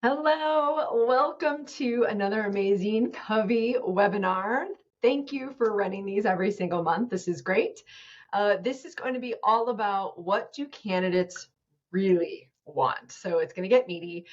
Hello, welcome to another amazing Covey webinar. Thank you for running these every single month. This is great. This is going to be all about what do candidates really want. So it's going to get meaty.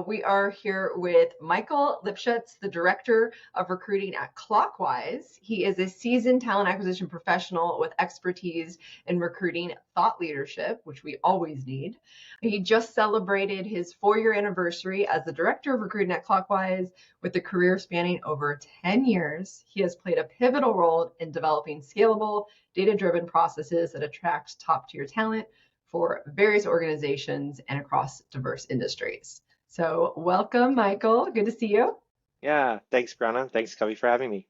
We are here with Michael Lipschitz, the Director of Recruiting at Clockwise. He is a seasoned talent acquisition professional with expertise in recruiting thought leadership, which we always need. He just celebrated his 4-year anniversary as the Director of Recruiting at Clockwise with a career spanning over 10 years. He has played a pivotal role in developing scalable, data-driven processes that attract top-tier talent for various organizations and across diverse industries. So welcome, Michael. Good to see you. Yeah, thanks, Brianna. Thanks, Covey, for having me.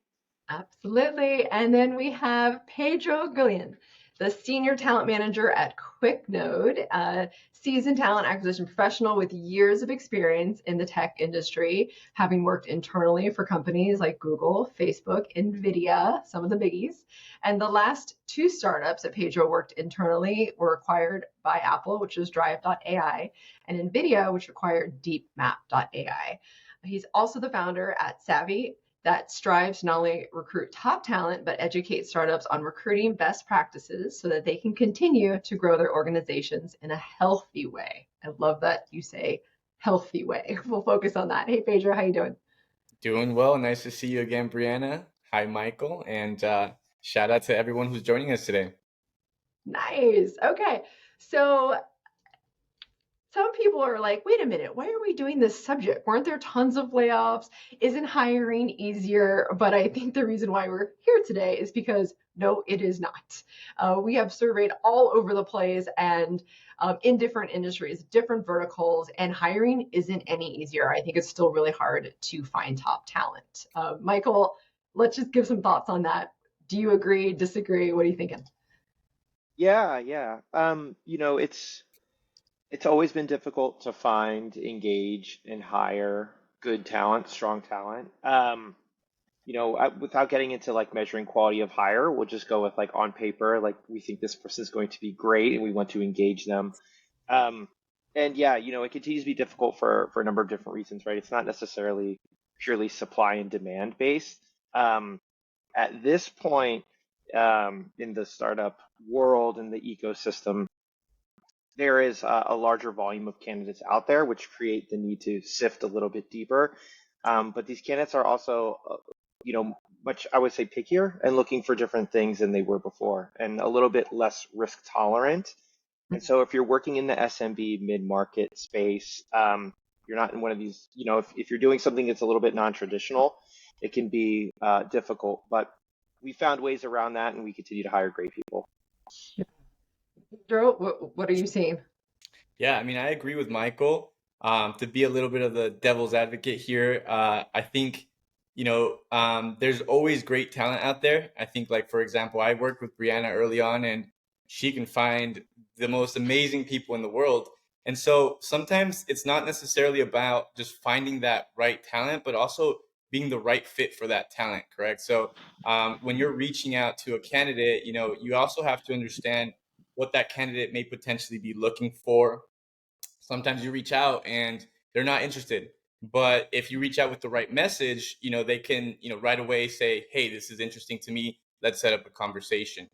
Absolutely. And then we have Pedro Gullion, the Senior Talent Manager at QuickNode, a seasoned talent acquisition professional with years of experience in the tech industry, having worked internally for companies like Google, Facebook, NVIDIA, some of the biggies. And the last 2 startups that Pedro worked internally were acquired by Apple, which was Drive.ai, and NVIDIA, which acquired DeepMap.ai. He's also the founder at Savvy, that strives to not only recruit top talent, but educate startups on recruiting best practices so that they can continue to grow their organizations in a healthy way. I love that you say healthy way. We'll focus on that. Hey, Pedro, how you doing? Doing well. Nice to see you again, Brianna. Hi, Michael. And shout out to everyone who's joining us today. Nice. Okay. So some people are like, wait a minute, why are we doing this subject? Weren't there tons of layoffs? Isn't hiring easier? But I think the reason why we're here today is because no, it is not. We have surveyed all over the place and in different industries, different verticals, and hiring isn't any easier. I think it's still really hard to find top talent. Michael, let's just give some thoughts on that. Do you agree, disagree? What are you thinking? Yeah. It's always been difficult to find, engage, and hire good talent, strong talent. Without getting into like measuring quality of hire, we'll just go with like on paper, like we think this person is going to be great and we want to engage them. Um, and yeah, it continues to be difficult for a number of different reasons, right? It's not necessarily purely supply and demand based. Um, at this point, in the startup world and the ecosystem, there is a larger volume of candidates out there, which create the need to sift a little bit deeper. But these candidates are also, much, I would say, pickier and looking for different things than they were before, and a little bit less risk tolerant. And so, if you're working in the SMB mid-market space, you're not in one of these, if you're doing something that's a little bit non-traditional, it can be difficult. But we found ways around that, and we continue to hire great people. Pedro, what are you seeing? Yeah, I mean, I agree with Michael. To be a little bit of the devil's advocate here, I think, there's always great talent out there. I think, like, for example, I worked with Brianna early on, and she can find the most amazing people in the world. And so sometimes it's not necessarily about just finding that right talent, but also being the right fit for that talent, correct? So when you're reaching out to a candidate, you also have to understand what that candidate may potentially be looking for. Sometimes you reach out and they're not interested. But if you reach out with the right message, they can, right away say, hey, this is interesting to me. Let's set up a conversation.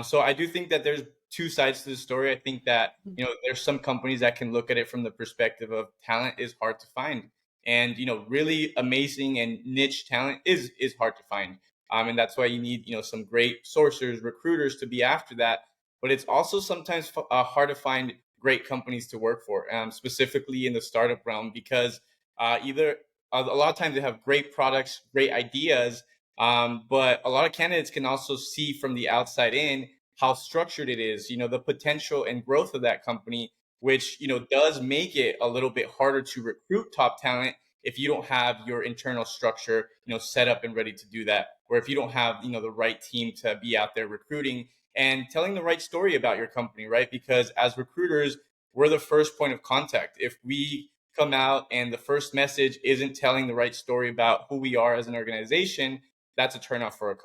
So I do think that there's 2 sides to the story. I think that, there's some companies that can look at it from the perspective of talent is hard to find. And, really amazing and niche talent is hard to find. And that's why you need, some great sourcers, recruiters to be after that. But it's also sometimes hard to find great companies to work for, specifically in the startup realm, because either a lot of times they have great products, great ideas, but a lot of candidates can also see from the outside in how structured it is, the potential and growth of that company, which, does make it a little bit harder to recruit top talent if you don't have your internal structure, set up and ready to do that, or if you don't have, the right team to be out there recruiting and telling the right story about your company, right? Because as recruiters, we're the first point of contact. If we come out and the first message isn't telling the right story about who we are as an organization, that's a turnoff for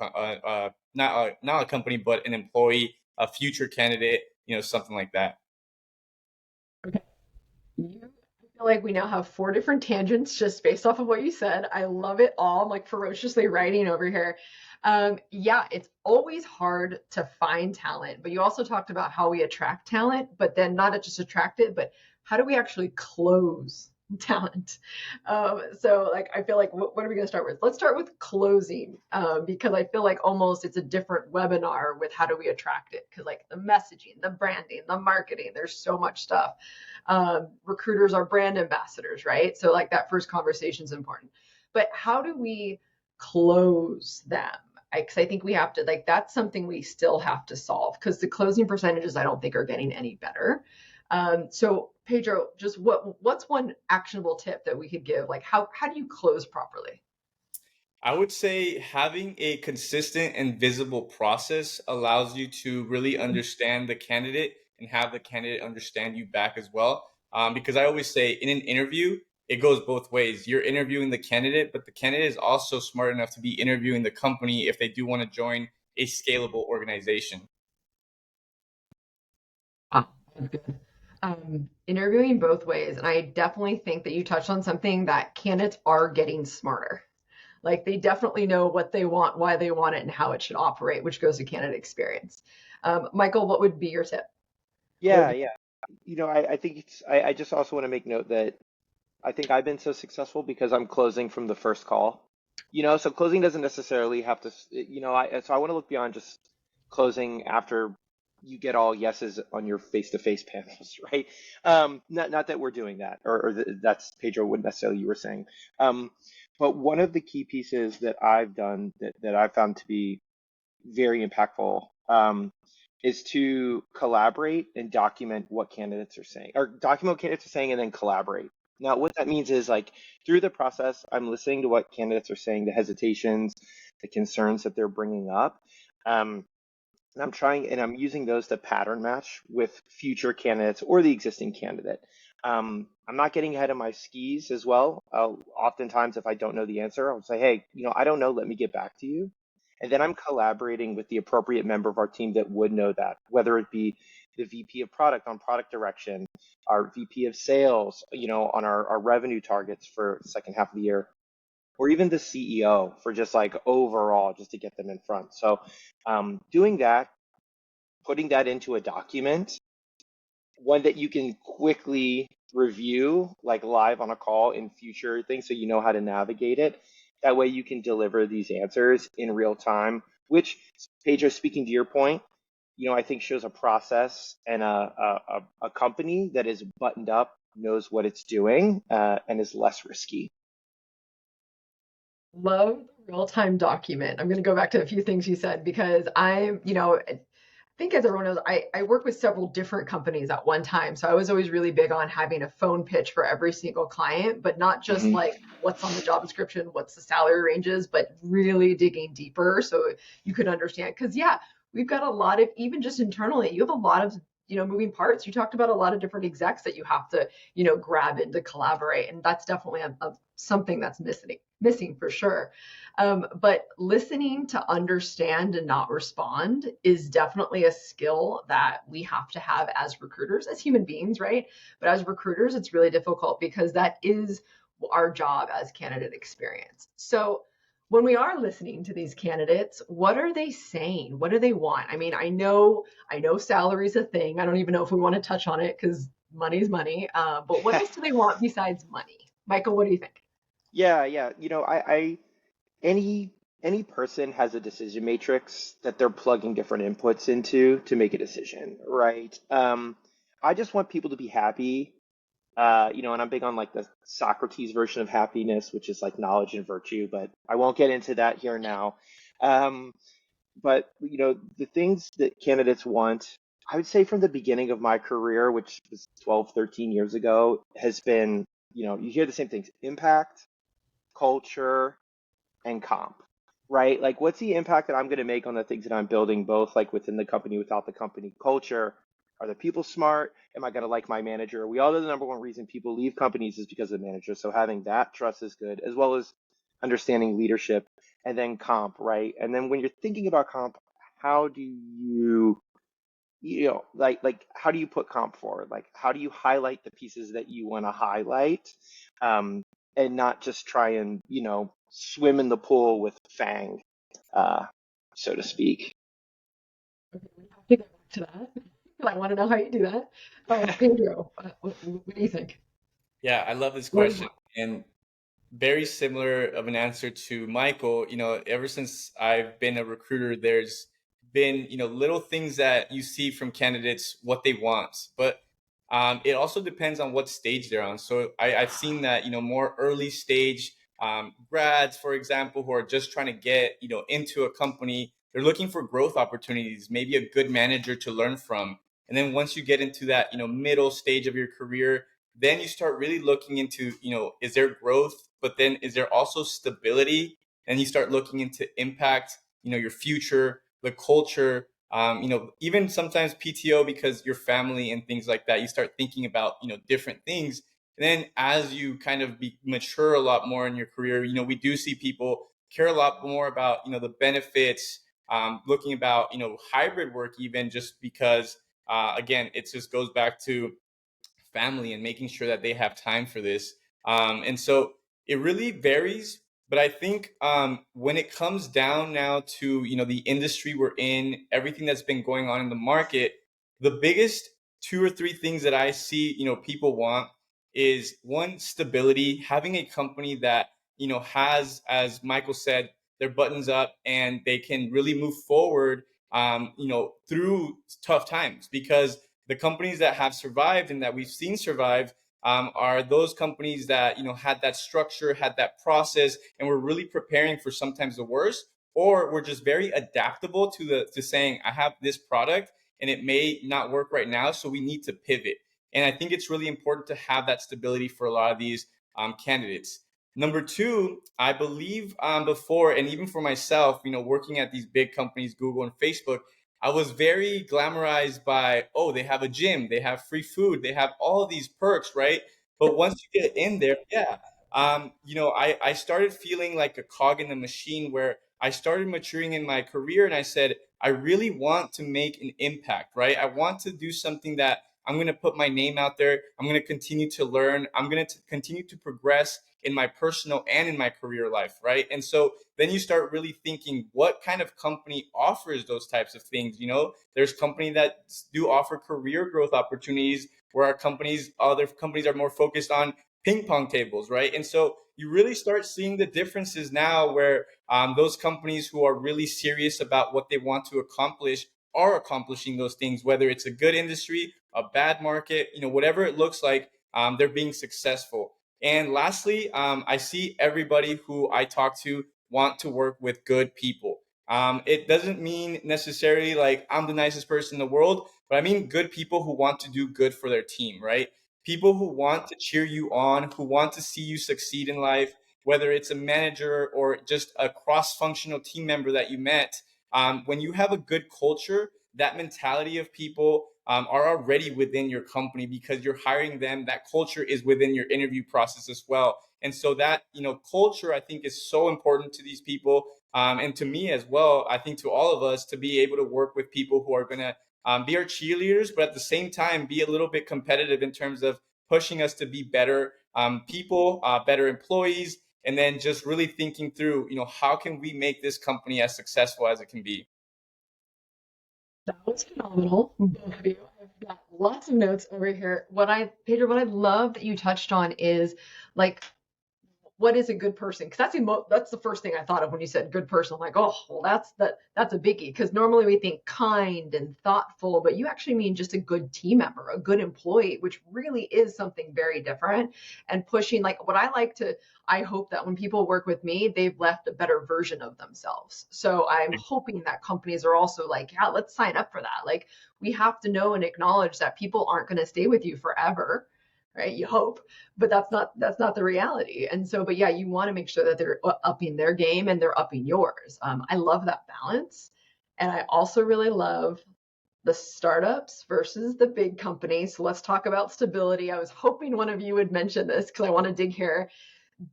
not a company, but an employee, a future candidate, something like that. Okay. You feel like we now have four different tangents just based off of what you said. I love it all. I'm like ferociously writing over here. Yeah, it's always hard to find talent, but you also talked about how we attract talent, but then not just attract it, but how do we actually close talent? So like, I feel like what are we going to start with? Let's start with closing, because I feel like almost it's a different webinar with how do we attract it? Because like the messaging, the branding, the marketing, there's so much stuff. Recruiters are brand ambassadors, right? So like that first conversation is important. But how do we close them? Because I think we have to, like, that's something we still have to solve because the closing percentages I don't think are getting any better. So Pedro, just what's one actionable tip that we could give? Like how do you close properly? I would say having a consistent and visible process allows you to really understand the candidate and have the candidate understand you back as well. Because I always say in an interview, it goes both ways. You're interviewing the candidate, but the candidate is also smart enough to be interviewing the company if they do want to join a scalable organization. Ah, that's good. Interviewing both ways, and I definitely think that you touched on something that candidates are getting smarter. Like they definitely know what they want, why they want it, and how it should operate, which goes to candidate experience. Michael, what would be your tip? What would Yeah, be yeah. I think I just also want to make note that I think I've been so successful because I'm closing from the first call. So closing doesn't necessarily have to, so I want to look beyond just closing after you get all yeses on your face-to-face panels, right? Not that we're doing that, or that's Pedro wouldn't necessarily you were saying. But one of the key pieces that I've done that I've found to be very impactful is to collaborate and document what candidates are saying, or document what candidates are saying and then collaborate. Now, what that means is like through the process, I'm listening to what candidates are saying, the hesitations, the concerns that they're bringing up. And I'm using those to pattern match with future candidates or the existing candidate. I'm not getting ahead of my skis as well. Oftentimes, if I don't know the answer, I'll say, hey, I don't know, let me get back to you. And then I'm collaborating with the appropriate member of our team that would know that, whether it be the VP of product on product direction, our VP of sales, on our revenue targets for the second half of the year, or even the CEO for just like overall, just to get them in front. So doing that, putting that into a document, one that you can quickly review, like live on a call in future things, so you know how to navigate it. That way you can deliver these answers in real time, which, Pedro, speaking to your point, I think shows a process and a company that is buttoned up, knows what it's doing, and is less risky. love the real-time document. I'm going to go back to a few things you said because I think as everyone knows, I work with several different companies at one time. So I was always really big on having a phone pitch for every single client, but not just Mhm. like what's on the job description, what's the salary ranges, but really digging deeper so you could understand. Because yeah, we've got a lot of, even just internally, you have a lot of moving parts. You talked about a lot of different execs that you have to grab in to collaborate, and that's definitely something that's missing for sure. But listening to understand and not respond is definitely a skill that we have to have as recruiters, as human beings, right? But as recruiters, it's really difficult because that is our job as candidate experience. So when we are listening to these candidates, what are they saying? What do they want? I mean, I know salary is a thing. I don't even know if we want to touch on it because money's money. But what else do they want besides money? Michael, what do you think? Yeah, yeah. Any any person has a decision matrix that they're plugging different inputs into to make a decision, right? I just want people to be happy, and I'm big on like the Socrates version of happiness, which is like knowledge and virtue, but I won't get into that here now. Um, but the things that candidates want, I would say from the beginning of my career, which was 12, 13 years ago, has been, you hear the same things: impact, culture, and comp, right? Like, what's the impact that I'm going to make on the things that I'm building, both like within the company, without the company? Culture. Are the people smart? Am I going to like my manager? We all know the number one reason people leave companies is because of the manager. So having that trust is good, as well as understanding leadership, and then comp, right? And then when you're thinking about comp, how do you like how do you put comp forward? Like how do you highlight the pieces that you want to highlight, um, and not just try and swim in the pool with Fang, uh, so to speak. Okay, we have to get back to that. I want to know how you do that. Pedro, what do you think? Yeah, I love this What is question. And very similar of an answer to Michael. Ever since I've been a recruiter, there's been, little things that you see from candidates, what they want. But it also depends on what stage they're on. So I've seen that, more early stage grads, for example, who are just trying to get, into a company, they're looking for growth opportunities, maybe a good manager to learn from. And then once you get into that, middle stage of your career, then you start really looking into, is there growth, but then is there also stability? And you start looking into impact, your future, the culture, even sometimes PTO, because your family and things like that. You start thinking about, different things. And then as you kind of mature a lot more in your career, we do see people care a lot more about, the benefits, looking about, hybrid work, even just because, again, it just goes back to family and making sure that they have time for this. And so it really varies. But I think when it comes down now to the industry we're in, everything that's been going on in the market, the biggest two or three things that I see people want is one, stability, having a company that has, as Michael said, their buttons up and they can really move forward through tough times, because the companies that have survived and that we've seen survive are those companies that had that structure, had that process, and were really preparing for sometimes the worst, or we're just very adaptable to saying, I have this product and it may not work right now, so we need to pivot. And I think it's really important to have that stability for a lot of these candidates. Number two, I believe before, and even for myself, working at these big companies, Google and Facebook, I was very glamorized by, oh, they have a gym, they have free food, they have all these perks, right? But once you get in there, yeah, I started feeling like a cog in the machine, where I started maturing in my career and I said, I really want to make an impact, right? I want to do something that I'm going to put my name out there. I'm going to continue to learn. I'm going to continue to progress in my personal and in my career life, right? And so then you start really thinking, what kind of company offers those types of things? There's companies that do offer career growth opportunities, where other companies are more focused on ping pong tables, right? And so you really start seeing the differences now, where those companies who are really serious about what they want to accomplish are accomplishing those things, whether it's a good industry, a bad market, whatever it looks like, they're being successful. And lastly, I see everybody who I talk to want to work with good people. It doesn't mean necessarily like I'm the nicest person in the world, but I mean good people who want to do good for their team, right? People who want to cheer you on, who want to see you succeed in life, whether it's a manager or just a cross-functional team member that you met. When you have a good culture, that mentality of people are already within your company, because you're hiring them. That culture is within your interview process as well. And so that, culture, I think, is so important to these people. And to me as well, I think to all of us, to be able to work with people who are going to be our cheerleaders, but at the same time, be a little bit competitive in terms of pushing us to be better people, better employees, and then just really thinking through, how can we make this company as successful as it can be? That was phenomenal, both of you. I've got lots of notes over here. Pedro, what I love that you touched on is like, what is a good person? Because that's the first thing I thought of when you said good person. I'm like, oh, well, that's a biggie. Because normally we think kind and thoughtful, but you actually mean just a good team member, a good employee, which really is something very different. And pushing, like, I hope that when people work with me, they've left a better version of themselves. So I'm hoping that companies are also like, yeah, let's sign up for that. Like, we have to know and acknowledge that people aren't going to stay with you forever, right? You hope, but that's not the reality. And so, but yeah, you want to make sure that they're upping their game and they're upping yours. I love that balance. And I also really love the startups versus the big companies. So let's talk about stability. I was hoping one of you would mention this because I want to dig here.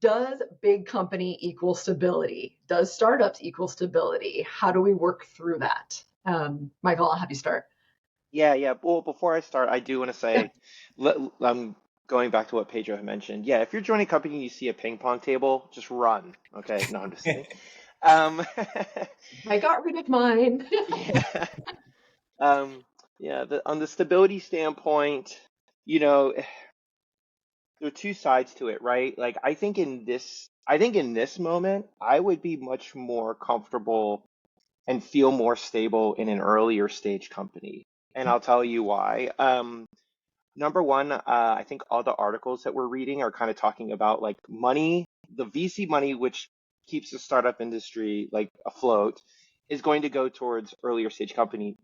Does big company equal stability? Does startups equal stability? How do we work through that? Michael, I'll have you start. Yeah. Well, before I start, I do want to say, I'm going back to what Pedro had mentioned. Yeah, if you're joining a company and you see a ping pong table, just run. Okay, no, I'm just kidding. Um, I got rid of mine. yeah, yeah. On the stability standpoint, you know, there are two sides to it, right? Like, I think in this moment, I would be much more comfortable and feel more stable in an earlier stage company. And I'll tell you why. Number one, I think all the articles that we're reading are kind of talking about like money, the VC money, which keeps the startup industry like afloat, is going to go towards earlier stage company,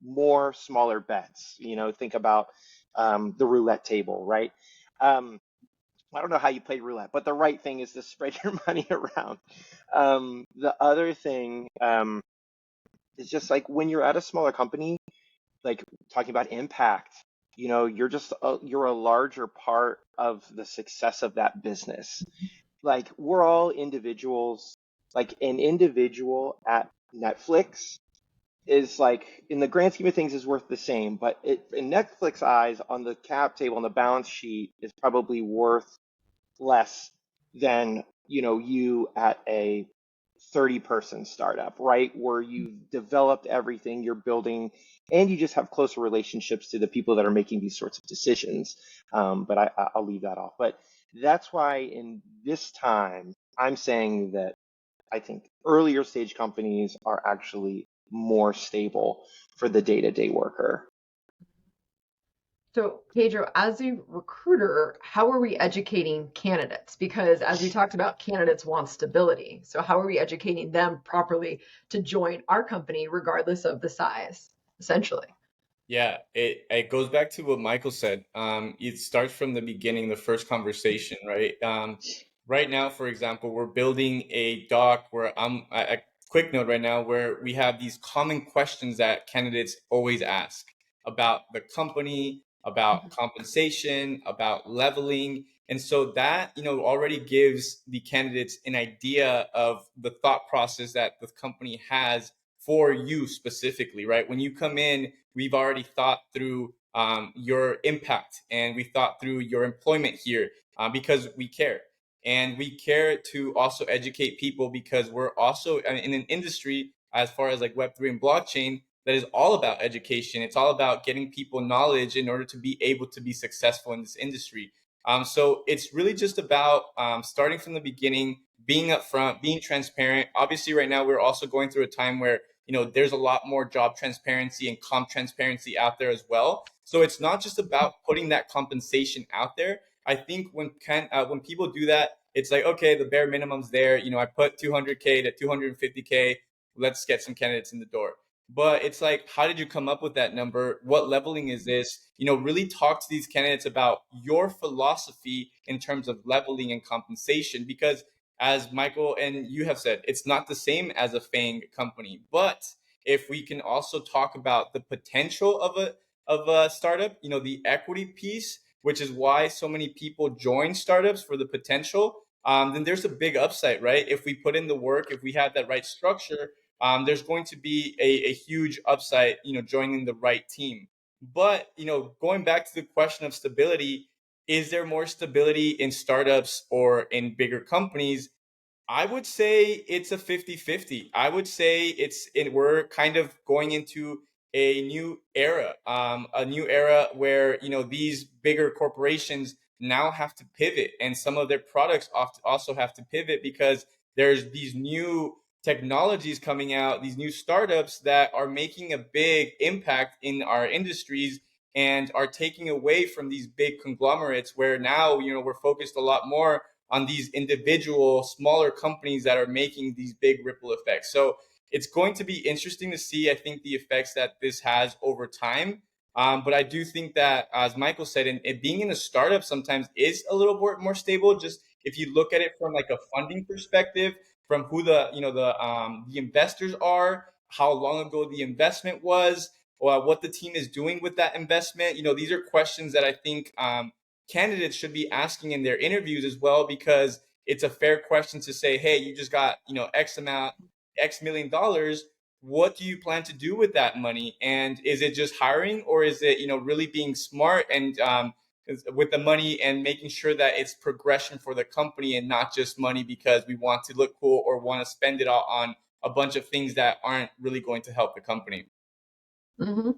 more smaller bets. Think about the roulette table, right? Um, I don't know how you play roulette, but the right thing is to spread your money around. The other thing is just like when you're at a smaller company, like talking about impact, you're a larger part of the success of that business. Like we're all individuals. Like an individual at Netflix is like in the grand scheme of things is worth the same, but in Netflix eyes on the cap table on the balance sheet is probably worth less than you at a 30-person startup, right, where you've developed everything you're building and you just have closer relationships to the people that are making these sorts of decisions. But I'll leave that off. But that's why in this time I'm saying that I think earlier stage companies are actually more stable for the day-to-day worker. So, Pedro, as a recruiter, how are we educating candidates? Because as we talked about, candidates want stability. So, how are we educating them properly to join our company, regardless of the size, essentially? Yeah, it goes back to what Michael said. It starts from the beginning, the first conversation, right? Right now, for example, we're building a doc where a quick note right now where we have these common questions that candidates always ask about the company, about compensation, about leveling. And so that, already gives the candidates an idea of the thought process that the company has for you specifically, right? When you come in, we've already thought through your impact and we thought through your employment here because we care. And we care to also educate people because we're also in an industry as far as like Web3 and blockchain that is all about education. It's all about getting people knowledge in order to be able to be successful in this industry. So it's really just about starting from the beginning, being upfront, being transparent. Obviously, right now we're also going through a time where there's a lot more job transparency and comp transparency out there as well. So it's not just about putting that compensation out there. I think when people do that, it's like, okay, the bare minimum's there. I put 200K to 250K. Let's get some candidates in the door. But it's like, how did you come up with that number? What leveling is this? Really talk to these candidates about your philosophy in terms of leveling and compensation, because as Michael and you have said, it's not the same as a FANG company. But if we can also talk about the potential of a startup, the equity piece, which is why so many people join startups for the potential, then there's a big upside, right? If we put in the work, if we have that right structure, there's going to be a huge upside, joining the right team. But, going back to the question of stability, is there more stability in startups or in bigger companies? I would say it's a 50-50. I would say we're kind of going into a new era where, these bigger corporations now have to pivot and some of their products also have to pivot because there's these new technologies coming out, these new startups that are making a big impact in our industries and are taking away from these big conglomerates where now, we're focused a lot more on these individual smaller companies that are making these big ripple effects. So it's going to be interesting to see, I think, the effects that this has over time. But I do think that, as Michael said, being in a startup sometimes is a little more stable. Just if you look at it from like a funding perspective, from who the investors are, how long ago the investment was, or what the team is doing with that investment. These are questions that I think candidates should be asking in their interviews as well, because it's a fair question to say, hey, you just got, X million dollars. what do you plan to do with that money? And is it just hiring, or is it, really being smart and with the money and making sure that it's progression for the company and not just money because we want to look cool or want to spend it all on a bunch of things that aren't really going to help the company? Mhm.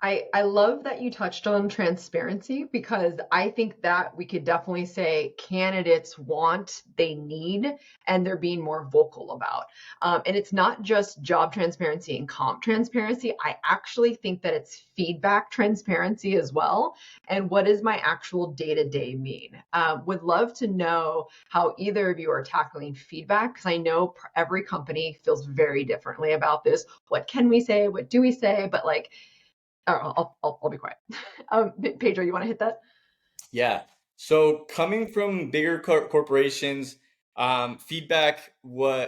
I love that you touched on transparency because I think that we could definitely say candidates want, they need, and they're being more vocal about. And it's not just job transparency and comp transparency. I actually think that it's feedback transparency as well. And what does my actual day to day mean? Would love to know how either of you are tackling feedback because I know every company feels very differently about this. What can we say? What do we say? But like, I'll be quiet. Pedro, you want to hit that? Yeah. So coming from bigger corporations, feedback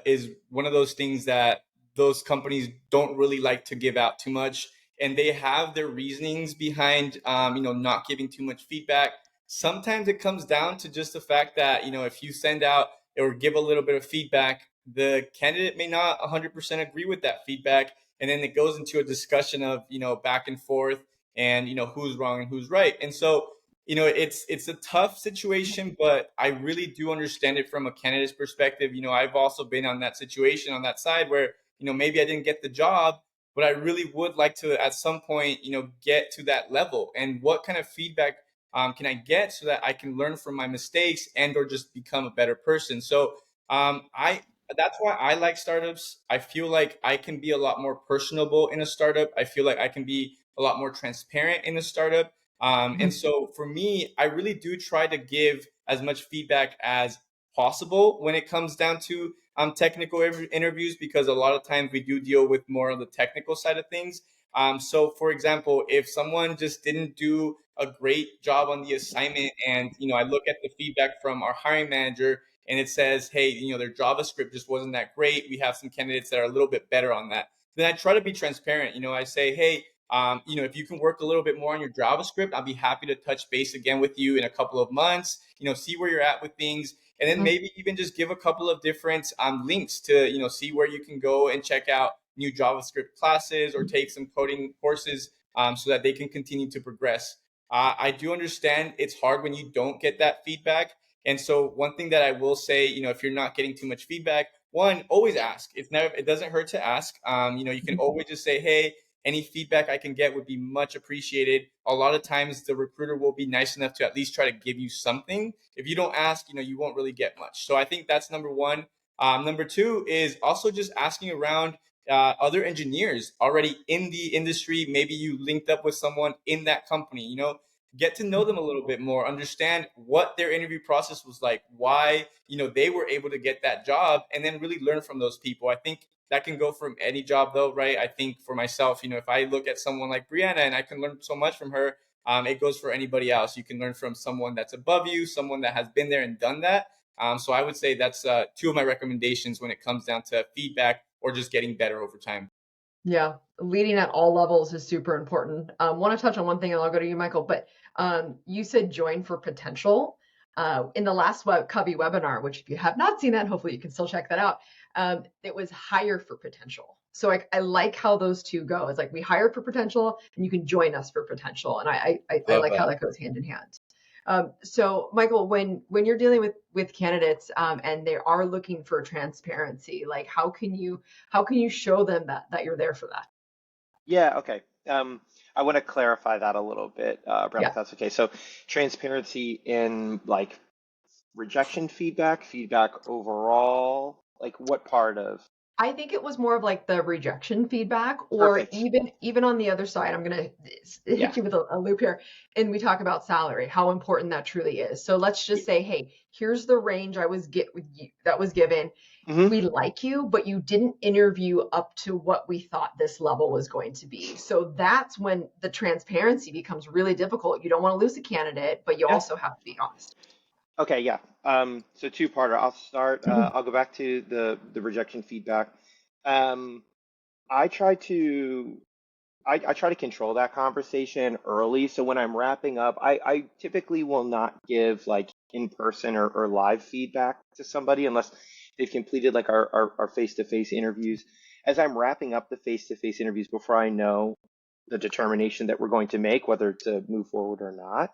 is one of those things that those companies don't really like to give out too much, and they have their reasonings behind, not giving too much feedback. Sometimes it comes down to just the fact that, if you send out or give a little bit of feedback, the candidate may not 100% agree with that feedback, and then it goes into a discussion of, back and forth, and who's wrong and who's right. And so it's a tough situation, but I really do understand it from a candidate's perspective. I've also been on that situation on that side where, maybe I didn't get the job, but I really would like to at some point, get to that level. And what kind of feedback can I get so that I can learn from my mistakes and or just become a better person? So I that's why I like startups. I feel like I can be a lot more personable in a startup. I feel like I can be a lot more transparent in a startup. And Mhm. so for me, I really do try to give as much feedback as possible when it comes down to technical interviews, because a lot of times we do deal with more of the technical side of things. So for example, if someone just didn't do a great job on the assignment and, I look at the feedback from our hiring manager and it says, hey, their JavaScript just wasn't that great. We have some candidates that are a little bit better on that. Then I try to be transparent. I say, hey, if you can work a little bit more on your JavaScript, I'll be happy to touch base again with you in a couple of months, see where you're at with things. And then Mhm. maybe even just give a couple of different links to, see where you can go and check out new JavaScript classes or take some coding courses so that they can continue to progress. I do understand it's hard when you don't get that feedback. And so one thing that I will say, if you're not getting too much feedback, one, always ask. It doesn't hurt to ask. You can always just say, hey, any feedback I can get would be much appreciated. A lot of times the recruiter will be nice enough to at least try to give you something. If you don't ask, you won't really get much. So I think that's number one. Number two is also just asking around other engineers already in the industry. Maybe you linked up with someone in that company, get to know them a little bit more, understand what their interview process was like, why, they were able to get that job, and then really learn from those people. I think that can go from any job though, right? I think for myself, if I look at someone like Brianna and I can learn so much from her, it goes for anybody else. You can learn from someone that's above you, someone that has been there and done that. So I would say that's two of my recommendations when it comes down to feedback or just getting better over time. Yeah, leading at all levels is super important. Want to touch on one thing, and I'll go to you, Michael. But you said join for potential. In the last Covey webinar, which if you have not seen that, hopefully you can still check that out. It was hire for potential. So I like how those two go. It's like we hire for potential, and you can join us for potential. And I Love like how that. that goes hand in hand. So Michael, when you're dealing with candidates and they are looking for transparency, like how can you show them that you're there for that? Yeah, okay. I want to clarify that a little bit, Brianna, if Yeah. that's okay. So, transparency in like rejection feedback, feedback overall, like what part of? I think it was more of like the rejection feedback, or Perfect. even on the other side. I'm gonna Yeah. hit you with a loop here, and we talk about salary, how important that truly is. So let's just say, hey, here's the range that was given. Hmm. We like you, but you didn't interview up to what we thought this level was going to be. So that's when the transparency becomes really difficult. You don't want to lose a candidate, but you Yeah. also have to be honest. Okay, yeah. So two-parter. I'll start. I'll go back to the rejection feedback. Um, I try to I try to control that conversation early. So when I'm wrapping up, I typically will not give like in person or live feedback to somebody unless they've completed like our face-to-face interviews. as I'm wrapping up the face-to-face interviews before I know the determination that we're going to make, whether to move forward or not,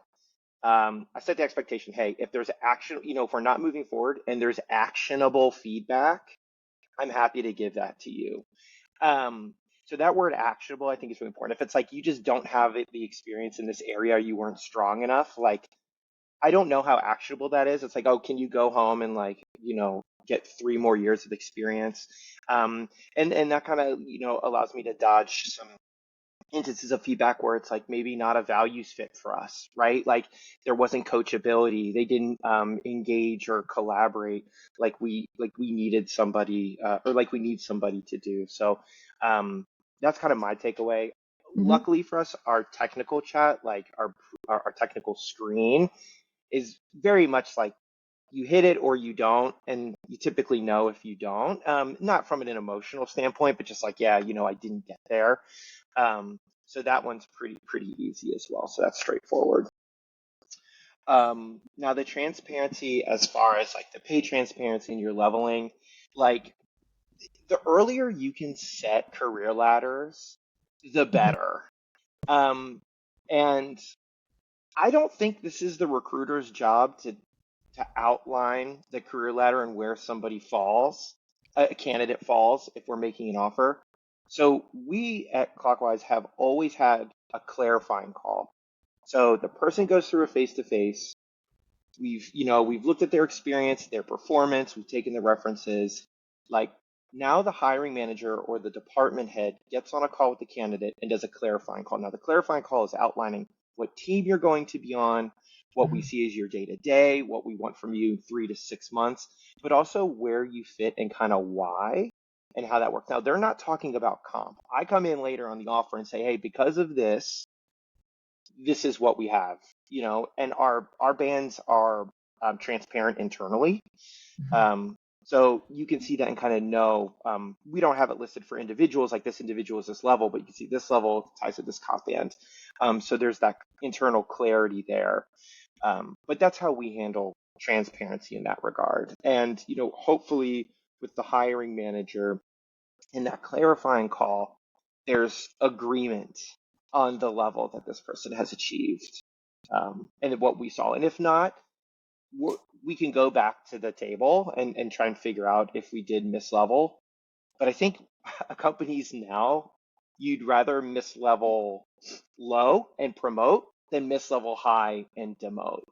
I set the expectation, hey, if there's action, if we're not moving forward and there's actionable feedback, I'm happy to give that to you. So that word actionable, I think is really important. If it's like you just don't have the experience in this area, you weren't strong enough, like I don't know how actionable that is. It's like, oh, can you go home and like, get 3 more years of experience? And that kind of, allows me to dodge some instances of feedback where it's like maybe not a values fit for us, right? Like there wasn't coachability, they didn't engage or collaborate like we needed somebody or like we need somebody to do. So that's kind of my takeaway. Mhm. Luckily for us, our technical chat, like our technical screen, is very much like you hit it or you don't, and you typically know if you don't. Not from an emotional standpoint, but just like, yeah, I didn't get there. So that one's pretty easy as well. So that's straightforward. Now the transparency, as far as like the pay transparency and your leveling, like the earlier you can set career ladders, the Mhm. better. Um, and I don't think this is the recruiter's job to outline the career ladder and where somebody falls, a candidate falls if we're making an offer. So we at Clockwise have always had a clarifying call. So the person goes through a face-to-face. We've looked at their experience, their performance, we've taken the references. Like now the hiring manager or the department head gets on a call with the candidate and does a clarifying call. Now the clarifying call is outlining what team you're going to be on, what we Mhm. see as your day to day, what we want from you in 3 to 6 months, but also where you fit and kind of why and how that works. Now they're not talking about comp. I come in later on the offer and say, hey, because of this is what we have, and our bands are transparent internally. Mhm. Um, so you can see that and kind of know, we don't have it listed for individuals, like this individual is this level, but you can see this level ties to this comp band. So there's that internal clarity there. But that's how we handle transparency in that regard. And, hopefully with the hiring manager in that clarifying call, there's agreement on the level that this person has achieved, and what we saw. And if not, we can go back to the table and try and figure out if we did mislevel. But I think companies now, you'd rather mislevel low and promote than mislevel high and demote.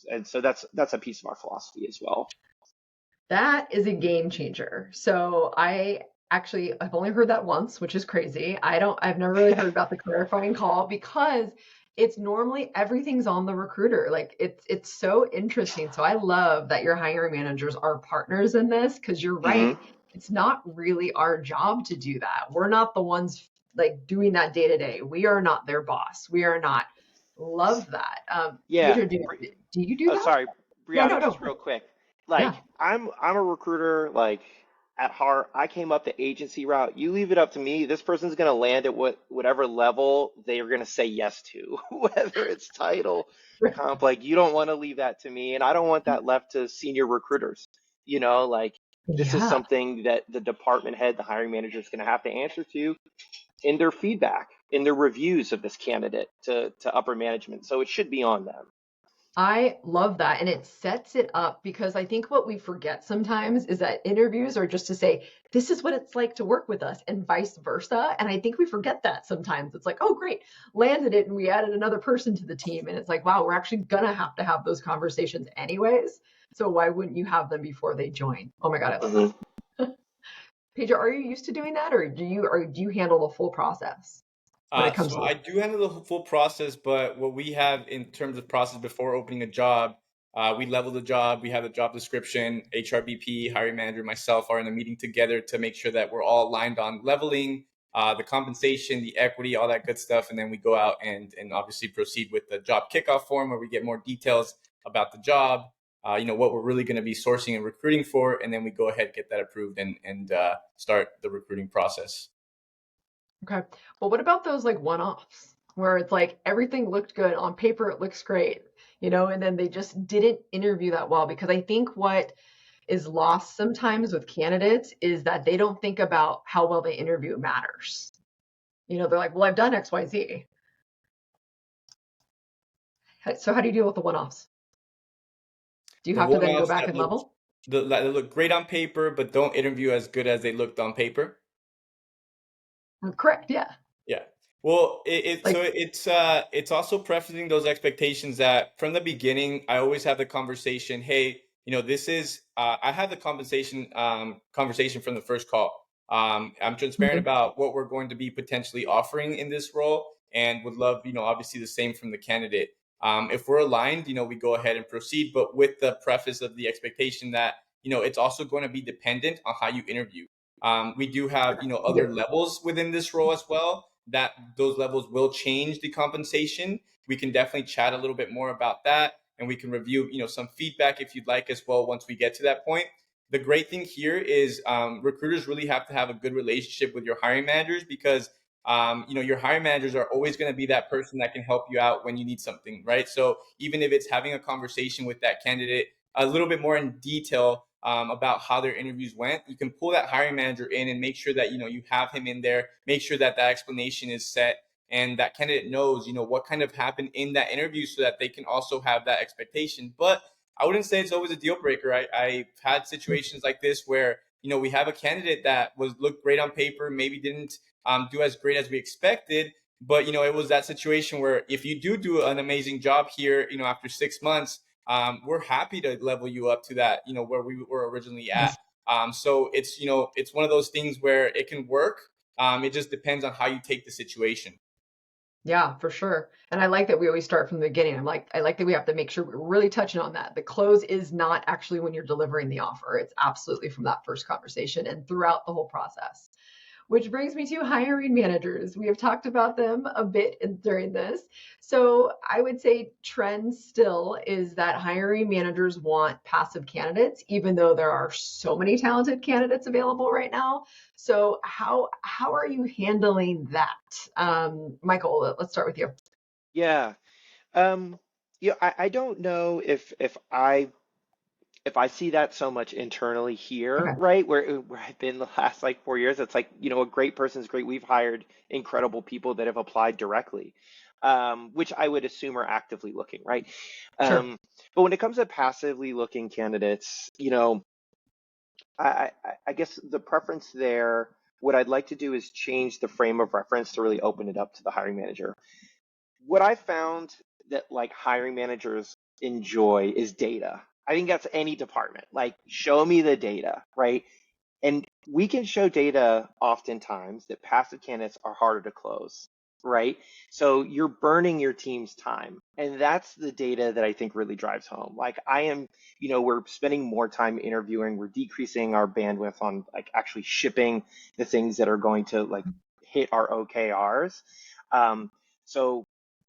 And so that's a piece of our philosophy as well. That is a game changer. So I've only heard that once, which is crazy. I've never really heard about the clarifying call because it's normally everything's on the recruiter. Like it's so interesting. So I love that your hiring managers are partners in this because you're Hmm. right. It's not really our job to do that. We're not the ones like doing that day to day. We are not their boss. We are not. Love that. Yeah. Pedro, do you do Oh, that? sorry, Yeah, Brianna, no, just no. real quick. Yeah. Like, I'm a recruiter, like at heart. I came up the agency route. You leave it up to me. This person's gonna land at whatever level they are gonna say yes to, whether it's title, comp. Like, you don't want to leave that to me, and I don't want that left to senior recruiters. Like this is Yeah. something that the department head, the hiring manager, is gonna have to answer to in their feedback, in their reviews of this candidate to upper management. So it should be on them. I love that. And it sets it up because I think what we forget sometimes is that interviews are just to say, this is what it's like to work with us, and vice versa. And I think we forget that sometimes. It's like, oh, great, landed it, and we added another person to the team. And it's like, wow, we're actually going to have those conversations anyways. So why wouldn't you have them before they join? Oh my God, I love Mhm. that. Pedro, are you used to doing that, or do you handle the full process when it comes So to I do handle the full process, but what we have in terms of process before opening a job, we level the job, we have the job description, HRBP, hiring manager, myself are in a meeting together to make sure that we're all aligned on leveling, the compensation, the equity, all that good stuff. And then we go out and obviously proceed with the job kickoff form where we get more details about the job, what we're really going to be sourcing and recruiting for. And then we go ahead, get that approved and start the recruiting process. Okay. Well, what about those like one-offs where it's like everything looked good on paper, it looks great, and then they just didn't interview that well? Because I think what is lost sometimes with candidates is that they don't think about how well they interview matters. They're like, well, I've done XYZ. So how do you deal with the one-offs? Do you The have to then go one-offs back that and look level? that look great on paper, but don't interview as good as they looked on paper. Correct. Yeah. Yeah. Well, Like, it's also prefacing those expectations that from the beginning, I always have the conversation. Hey, this is I had the conversation from the first call. I'm transparent okay. about what we're going to be potentially offering in this role, and would love obviously the same from the candidate. If we're aligned, we go ahead and proceed, but with the preface of the expectation that it's also going to be dependent on how you interview. We do have, other Yep. levels within this role as well, that those levels will change the compensation. We can definitely chat a little bit more about that, and we can review, some feedback if you'd like as well once we get to that point. The great thing here is recruiters really have to have a good relationship with your hiring managers because your hiring managers are always going to be that person that can help you out when you need something, right? So even if it's having a conversation with that candidate a little bit more in detail about how their interviews went, you can pull that hiring manager in and make sure that you have him in there, make sure that that explanation is set, and that candidate knows what kind of happened in that interview, so that they can also have that expectation. But I wouldn't say it's always a deal breaker. I've had situations like this where we have a candidate that looked great on paper, maybe didn't do as great as we expected. But it was that situation where if you do an amazing job here, after 6 months, we're happy to level you up to that, where we were originally at. So it's one of those things where it can work. It just depends on how you take the situation. Yeah, for sure. And I like that we always start from the beginning. I like that we have to make sure we're really touching on that. The close is not actually when you're delivering the offer. It's absolutely from that first conversation and throughout the whole process. Which brings me to hiring managers. We have talked about them a bit during this. So I would say trend still is that hiring managers want passive candidates, even though there are so many talented candidates available right now. So how are you handling that? Michael, let's start with you. Yeah. Um, I don't know if I see that so much internally here, Okay, right? Where I've been the last like 4 years, it's like, a great person's great. We've hired incredible people that have applied directly, which I would assume are actively looking, right? sure. Um, but when it comes to passively looking candidates, I guess the preference there, what I'd like to do is change the frame of reference to really open it up to the hiring manager. What I found that like hiring managers enjoy is data. I think that's any department. Like, show me the data, right? And we can show data oftentimes that passive candidates are harder to close, right? So you're burning your team's time. And that's the data that I think really drives home. Like, we're spending more time interviewing, we're decreasing our bandwidth on like actually shipping the things that are going to like hit our OKRs. So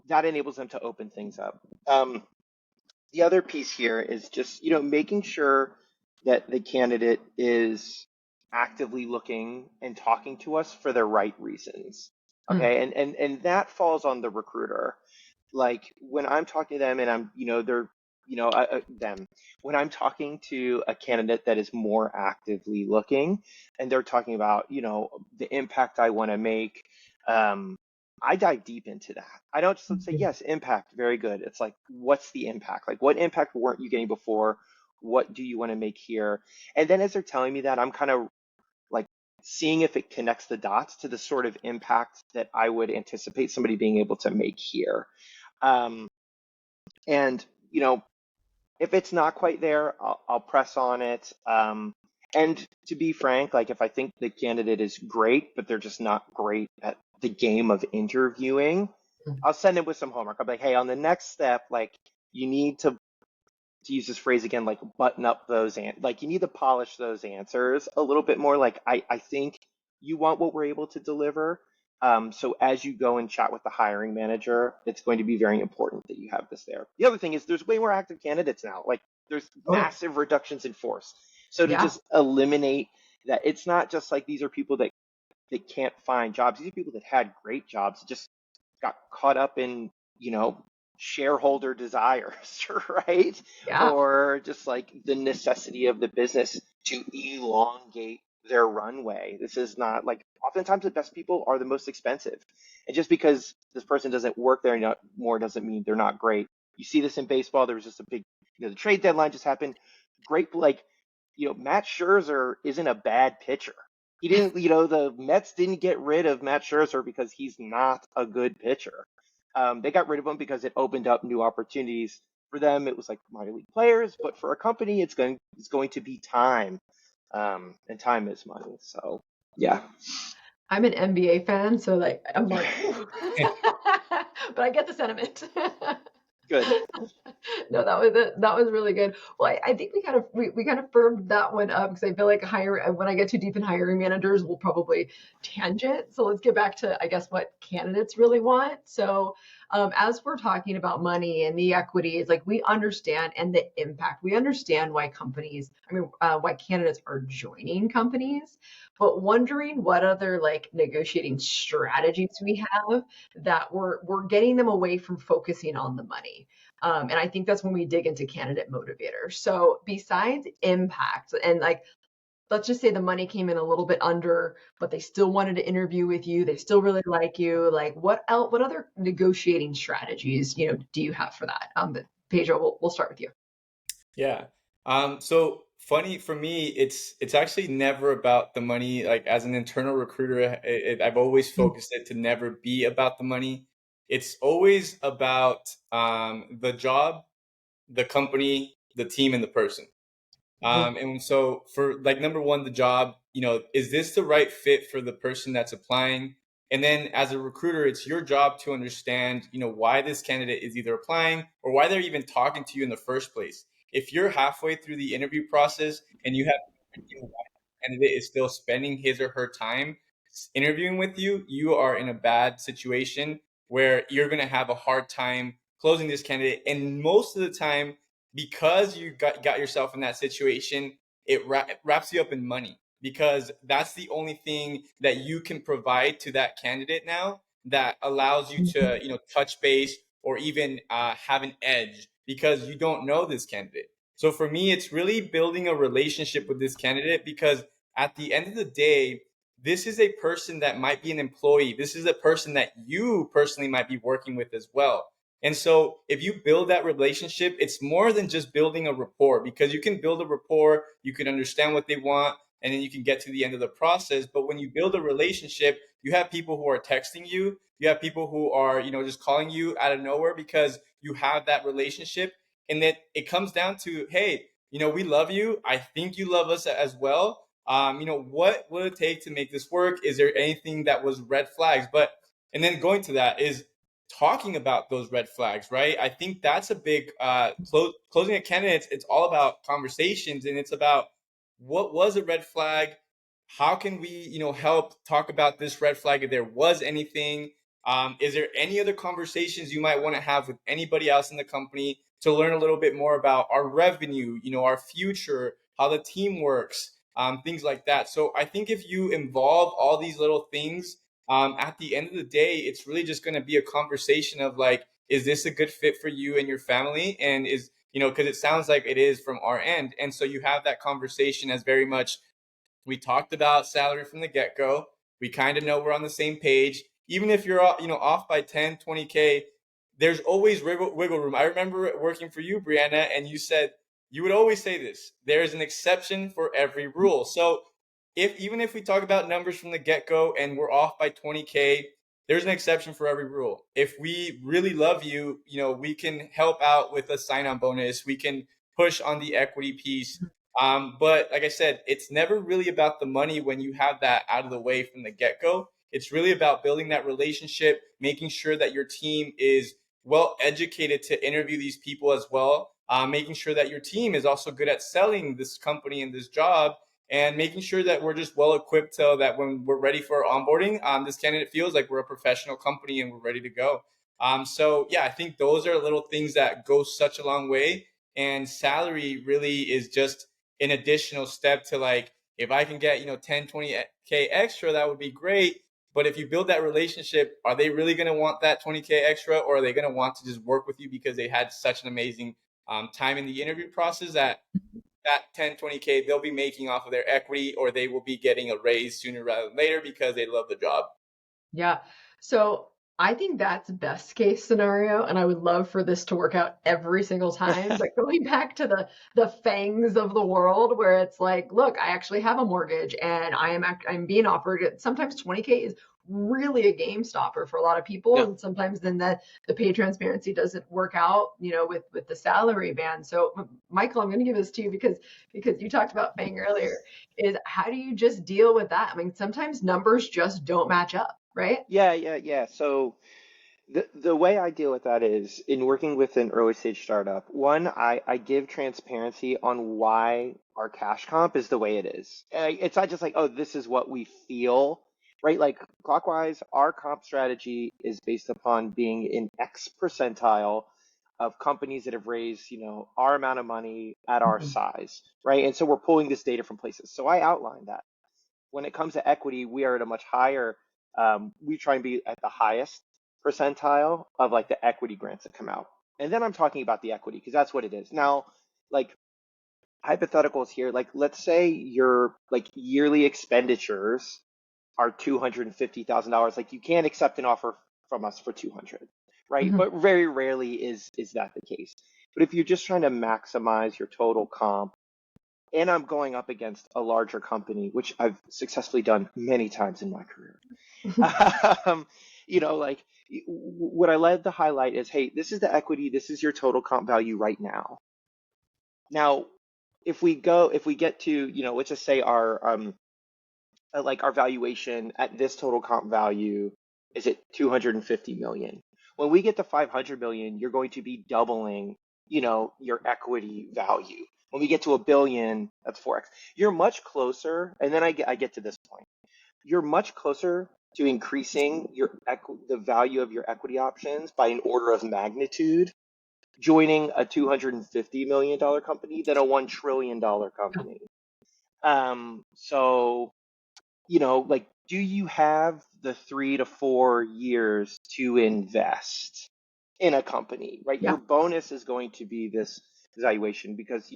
that enables them to open things up. The other piece here is just, making sure that the candidate is actively looking and talking to us for the right reasons. Mm, Okay. And that falls on the recruiter. Like when I'm talking to them and they're, them, when I'm talking to a candidate that is more actively looking and they're talking about, the impact I want to make, um, I dive deep into that. I don't just say, yes, impact, very good. It's like, what's the impact? Like, what impact weren't you getting before? What do you want to make here? And then as they're telling me that, I'm kind of like seeing if it connects the dots to the sort of impact that I would anticipate somebody being able to make here. Um, and, if it's not quite there, I'll press on it. And to be frank, like if I think the candidate is great, but they're just not great at the game of interviewing, mm. I'll send them with some homework. I'll be like, hey, on the next step, like you need to use this phrase again, like button up those like you need to polish those answers a little bit more. Like I think you want what we're able to deliver. So as you go and chat with the hiring manager, it's going to be very important that you have this there. The other thing is there's way more active candidates now. Like there's Oh, massive reductions in force. So to yeah. just eliminate that, it's not just like these are people that can't find jobs. These are people that had great jobs, that just got caught up in, shareholder desires, right? Yeah. Or just like the necessity of the business to elongate their runway. This is not like oftentimes the best people are the most expensive. And just because this person doesn't work there more doesn't mean they're not great. You see this in baseball. There was just a big, the trade deadline just happened. Great, like, Matt Scherzer isn't a bad pitcher. He didn't, the Mets didn't get rid of Matt Scherzer because he's not a good pitcher. They got rid of him because it opened up new opportunities for them. It was like minor league players, but for a company, it's going to be time, and time is money. So yeah. I'm an NBA fan, so like I'm like, but I get the sentiment. Good. No, that was really good. Well, I think we kind of firmed that one up because I feel like when I get too deep in hiring managers, we'll probably tangent. So let's get back to, I guess, what candidates really want. So as we're talking about money and the equities, like we understand and the impact, we understand why why candidates are joining companies, but wondering what other like negotiating strategies we have that we're getting them away from focusing on the money. And I think that's when we dig into candidate motivators. So besides impact and like, let's just say the money came in a little bit under, but they still wanted to interview with you. They still really like you. Like what else, what other negotiating strategies, do you have for that? But Pedro, we'll start with you. Yeah. So funny for me, it's actually never about the money. Like as an internal recruiter, I've always focused it to never be about the money. It's always about the job, the company, the team, and the person. And so for like number one, the job, is this the right fit for the person that's applying? And then as a recruiter, it's your job to understand, why this candidate is either applying or why they're even talking to you in the first place. If you're halfway through the interview process and you have no idea why the candidate is still spending his or her time interviewing with you, you are in a bad situation where you're going to have a hard time closing this candidate. And most of the time, because you got yourself in that situation, it wraps you up in money because that's the only thing that you can provide to that candidate now that allows you to touch base or even have an edge because you don't know this candidate. So for me, it's really building a relationship with this candidate because at the end of the day, this is a person that might be an employee. This is a person that you personally might be working with as well. And so if you build that relationship, it's more than just building a rapport because you can build a rapport, you can understand what they want, and then you can get to the end of the process. But when you build a relationship, you have people who are texting you, you have people who are, just calling you out of nowhere because you have that relationship. And then it comes down to, hey, we love you. I think you love us as well. What would it take to make this work? Is there anything that was red flags? And then going to that is talking about those red flags, right? I think that's a big closing a candidate. It's all about conversations, and it's about what was a red flag. How can we, help talk about this red flag if there was anything? Is there any other conversations you might want to have with anybody else in the company to learn a little bit more about our revenue, our future, how the team works, things like that. So I think if you involve all these little things, at the end of the day, it's really just going to be a conversation of like, is this a good fit for you and your family? And is, because it sounds like it is from our end. And so you have that conversation as very much, we talked about salary from the get-go. We kind of know we're on the same page. Even if you're off by 10, 20K, there's always wiggle room. I remember working for you, Brianna, and you said, you would always say this, there is an exception for every rule. So even if we talk about numbers from the get-go and we're off by 20K, there's an exception for every rule. If we really love you, we can help out with a sign-on bonus. We can push on the equity piece. But like I said, it's never really about the money when you have that out of the way from the get-go. It's really about building that relationship, making sure that your team is well educated to interview these people as well, making sure that your team is also good at selling this company and this job, and making sure that we're just well equipped so that when we're ready for onboarding, this candidate feels like we're a professional company and we're ready to go. So yeah, I think those are little things that go such a long way. And salary really is just an additional step to like, if I can get, 10, 20K extra, that would be great. But if you build that relationship, are they really going to want that 20K extra, or are they going to want to just work with you because they had such an amazing time in the interview process that 10, 20K they'll be making off of their equity, or they will be getting a raise sooner rather than later because they love the job? Yeah. So I think that's best case scenario, and I would love for this to work out every single time. But going back to the fangs of the world, where it's like, look, I actually have a mortgage, and I'm being offered it. Sometimes 20K is really a game stopper for a lot of people, Yeah. and sometimes then the pay transparency doesn't work out, with the salary band. So Michael, I'm going to give this to you because you talked about fang earlier. Is how do you just deal with that? I mean, sometimes numbers just don't match up, right? Yeah. So the way I deal with that is in working with an early stage startup. One, I give transparency on why our cash comp is the way it is. It's not just like, oh, this is what we feel, right? Like Clockwise, our comp strategy is based upon being in X percentile of companies that have raised, our amount of money at our Mhm. size, right? And so we're pulling this data from places. So I outline that. When it comes to equity, we are at a much higher, we try and be at the highest percentile of like the equity grants that come out. And then I'm talking about the equity because that's what it is. Now, like hypotheticals here, like let's say your like yearly expenditures are $250,000. Like you can't accept an offer from us for 200, right? Mhm. But very rarely is that the case. But if you're just trying to maximize your total comp, and I'm going up against a larger company, which I've successfully done many times in my career. um, like what I led to highlight is, hey, this is the equity, this is your total comp value right now. Now, if we get to, let's just say our like our valuation at this total comp value is at 250 million. When we get to 500 million, you're going to be doubling, your equity value. When we get to a billion, that's 4x. You're much closer, and then I get to this point. You're much closer to increasing the value of your equity options by an order of magnitude, joining a $250 million company than a $1 trillion company. So like, do you have the 3 to 4 years to invest in a company, right? Your Yeah. bonus is going to be this valuation because,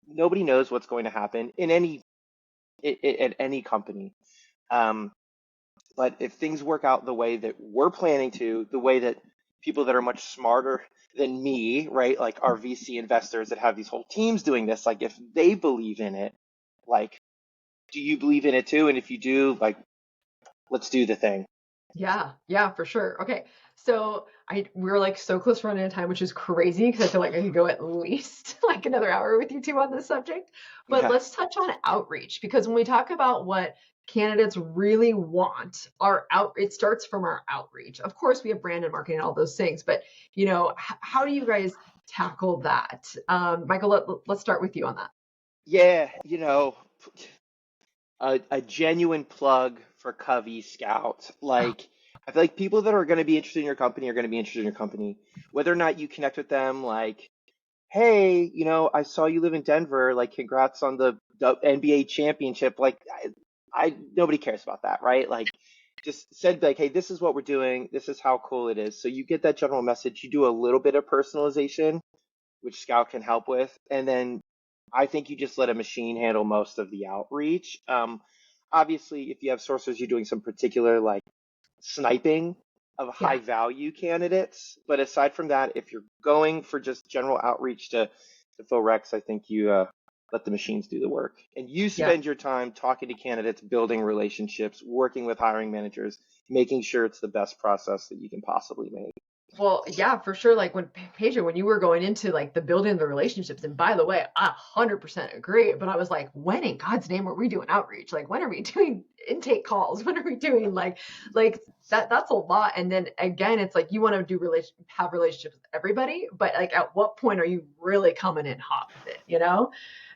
nobody knows what's going to happen at any company. Um, but if things work out the way that we're planning to, the way that people that are much smarter than me, right? Like our VC investors that have these whole teams doing this, like if they believe in it, like, do you believe in it too? And if you do, like, let's do the thing. Yeah, for sure. Okay. So we're like so close to running out of time, which is crazy because I feel like I could go at least like another hour with you two on this subject. But Yeah. let's touch on outreach because when we talk about what candidates really want, it starts from our outreach. Of course, we have brand and marketing and all those things, but how do you guys tackle that? Michael, let's start with you on that. Yeah, a genuine plug for Covey Scout. Like, I feel like people that are going to be interested in your company are going to be interested in your company. Whether or not you connect with them, like, hey, I saw you live in Denver. Like, congrats on the NBA championship. Like, I nobody cares about that, right? Like, just said like, hey, this is what we're doing. This is how cool it is. So you get that general message. You do a little bit of personalization, which Scout can help with, and then I think you just let a machine handle most of the outreach. Obviously, if you have sources, you're doing some particular like sniping of high Yeah. value candidates. But aside from that, if you're going for just general outreach to fill recs, I think you let the machines do the work. And you Yeah. spend your time talking to candidates, building relationships, working with hiring managers, making sure it's the best process that you can possibly make. Well, yeah, for sure. Like when Pedro, when you were going into like the building of the relationships, and by the way, I 100% agree. But I was like, when in God's name are we doing outreach? Like, when are we doing intake calls? When are we doing like that? That's a lot. And then again, it's like you want to have relationships with everybody, but like at what point are you really coming in hot with it?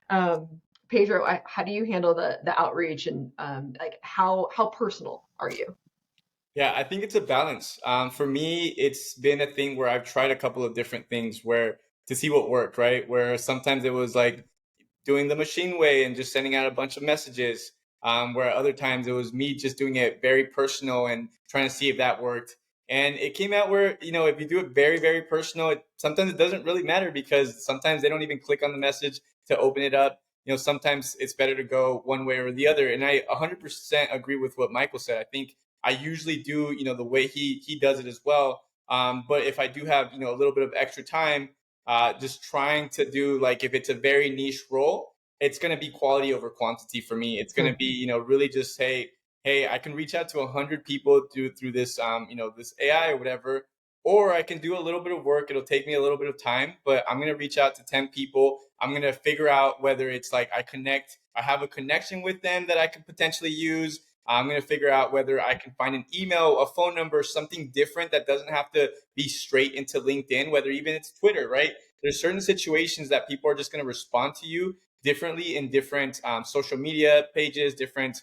Um, Pedro, how do you handle the outreach and like how personal are you? Yeah, I think it's a balance. For me, it's been a thing where I've tried a couple of different things where to see what worked, right? Where sometimes it was like doing the machine way and just sending out a bunch of messages. where other times it was me just doing it very personal and trying to see if that worked. And it came out where, if you do it very, very personal, sometimes it doesn't really matter because sometimes they don't even click on the message to open it up. Sometimes it's better to go one way or the other. And I 100% agree with what Michael said. I think I usually do, the way he does it as well. But if I do have, a little bit of extra time, just trying to do, like, if it's a very niche role, it's going to be quality over quantity for me. It's going to be, really just, hey, I can reach out to 100 people through this, this AI or whatever, or I can do a little bit of work. It'll take me a little bit of time, but I'm going to reach out to 10 people. I'm going to figure out whether it's like I have a connection with them that I could potentially use. I'm going to figure out whether I can find an email, a phone number, something different that doesn't have to be straight into LinkedIn, whether even it's Twitter, right? There's certain situations that people are just going to respond to you differently in different social media pages, different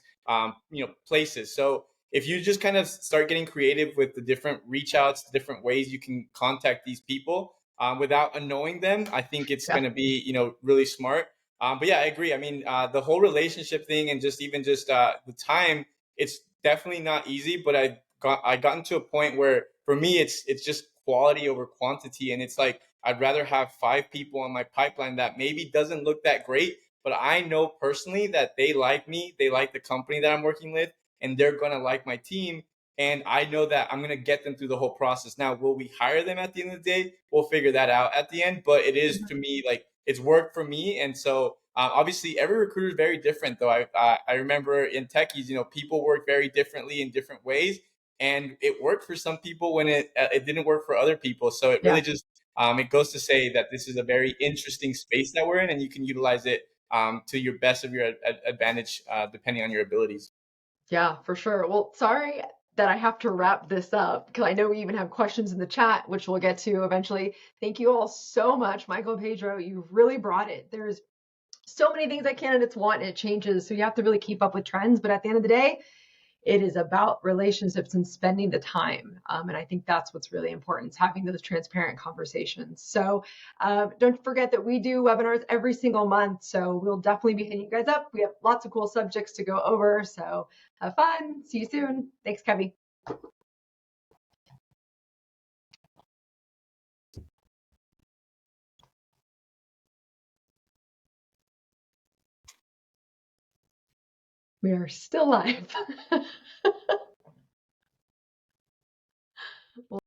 places. So if you just kind of start getting creative with the different reach outs, different ways you can contact these people without annoying them, I think it's going to be, really smart. But yeah, I agree. I mean, the whole relationship thing and just the time, it's definitely not easy, but I gotten to a point where for me, it's just quality over quantity. And it's like, I'd rather have 5 people on my pipeline that maybe doesn't look that great, but I know personally that they like me, they like the company that I'm working with, and they're going to like my team. And I know that I'm going to get them through the whole process. Now, will we hire them at the end of the day? We'll figure that out at the end. But it is, to me, like, it's worked for me. And so obviously every recruiter is very different, though. I remember in techies, people work very differently in different ways. And it worked for some people when it didn't work for other people. So it really just, it goes to say that this is a very interesting space that we're in, and you can utilize it to your best of your advantage, depending on your abilities. Yeah, for sure. Well, sorry that I have to wrap this up because I know we even have questions in the chat, which we'll get to eventually. Thank you all so much, Michael and Pedro. You really brought it. There's so many things that candidates want and it changes. So you have to really keep up with trends. But at the end of the day, it is about relationships and spending the time. And I think that's what's really important, is having those transparent conversations. So don't forget that we do webinars every single month. So we'll definitely be hitting you guys up. We have lots of cool subjects to go over. So have fun. See you soon. Thanks, Covey. We are still live.